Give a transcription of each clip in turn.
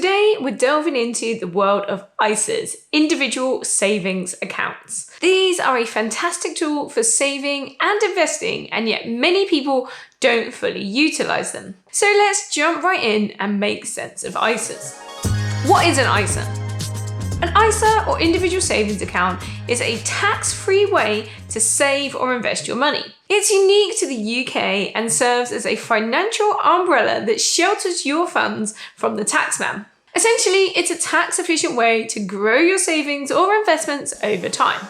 Today, we're delving into the world of ISAs, individual savings accounts. These are a fantastic tool for saving and investing, and yet many people don't fully utilize them. So let's jump right in and make sense of ISAs. What is an ISA? An ISA, or individual savings account, is a tax-free way to save or invest your money. It's unique to the UK and serves as a financial umbrella that shelters your funds from the taxman. Essentially, it's a tax-efficient way to grow your savings or investments over time.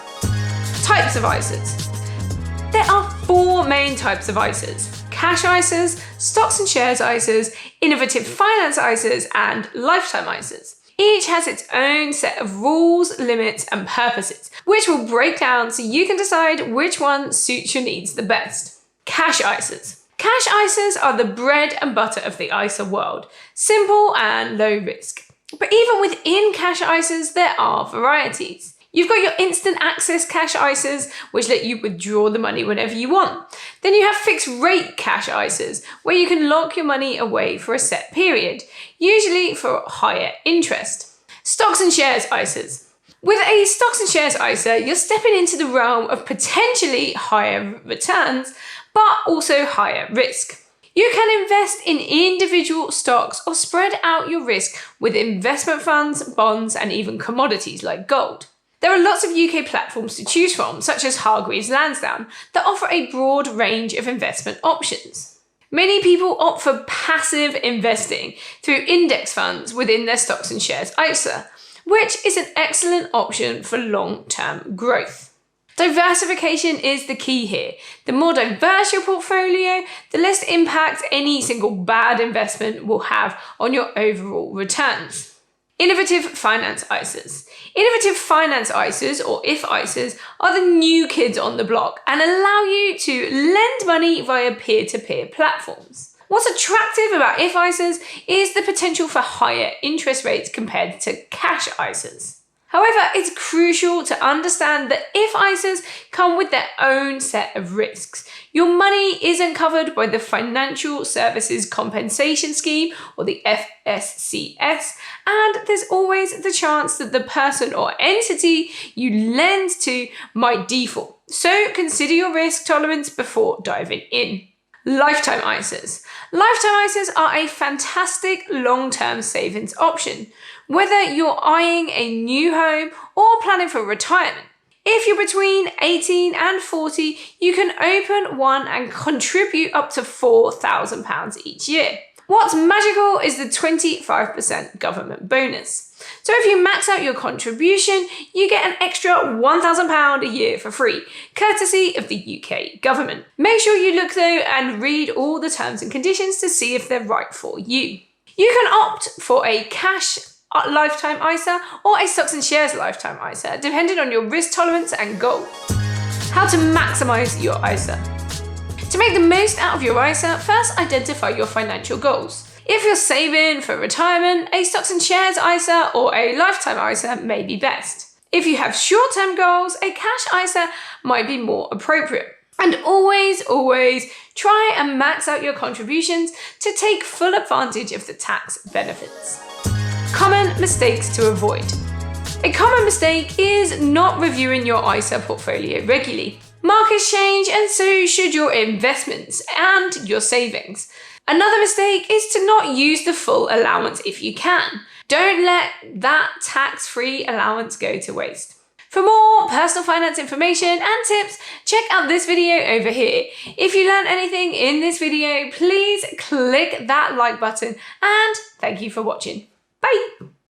Types of ISAs. There are 4 main types of ISAs: cash ISAs, stocks and shares ISAs, innovative finance ISAs, and lifetime ISAs. Each has its own set of rules, limits, and purposes, which we'll break down so you can decide which one suits your needs the best. Cash ISAs. Cash ISAs are the bread and butter of the ISA world, simple and low risk. But even within cash ISAs, there are varieties. You've got your instant access cash ISAs, which let you withdraw the money whenever you want. Then you have fixed rate cash ISAs, where you can lock your money away for a set period, usually for higher interest. Stocks and shares ISAs. With a stocks and shares ISA, you're stepping into the realm of potentially higher returns, but also higher risk. You can invest in individual stocks or spread out your risk with investment funds, bonds, and even commodities like gold. There are lots of UK platforms to choose from, such as Hargreaves Lansdown, that offer a broad range of investment options. Many people opt for passive investing through index funds within their stocks and shares ISA, which is an excellent option for long-term growth. Diversification is the key here. The more diverse your portfolio, the less impact any single bad investment will have on your overall returns. Innovative finance ISAs. Innovative finance ISAs, or IF ISAs, are the new kids on the block and allow you to lend money via peer-to-peer platforms. What's attractive about IF ISAs is the potential for higher interest rates compared to cash ISAs. However, it's crucial to understand that IF ISAs come with their own set of risks. Your money isn't covered by the Financial Services Compensation Scheme, or the FSCS, and there's always the chance that the person or entity you lend to might default. So consider your risk tolerance before diving in. Lifetime ISAs. Lifetime ISAs are a fantastic long-term savings option, whether you're eyeing a new home or planning for retirement. If you're between 18 and 40, you can open one and contribute up to £4,000 each year. What's magical is the 25% government bonus. So if you max out your contribution, you get an extra £1,000 a year for free, courtesy of the UK government. Make sure you look though and read all the terms and conditions to see if they're right for you. You can opt for a cash lifetime ISA or a stocks and shares lifetime ISA, depending on your risk tolerance and goal. How to maximize your ISA. To make the most out of your ISA, first identify your financial goals. If you're saving for retirement, a stocks and shares ISA or a lifetime ISA may be best. If you have short-term goals, a cash ISA might be more appropriate. And always try and max out your contributions to take full advantage of the tax benefits. Common mistakes to avoid. A common mistake is not reviewing your ISA portfolio regularly. Markets change, and so should your investments and your savings. Another mistake is to not use the full allowance if you can. Don't let that tax-free allowance go to waste. For more personal finance information and tips, check out this video over here. If you learned anything in this video, please click that like button, and thank you for watching. Bye!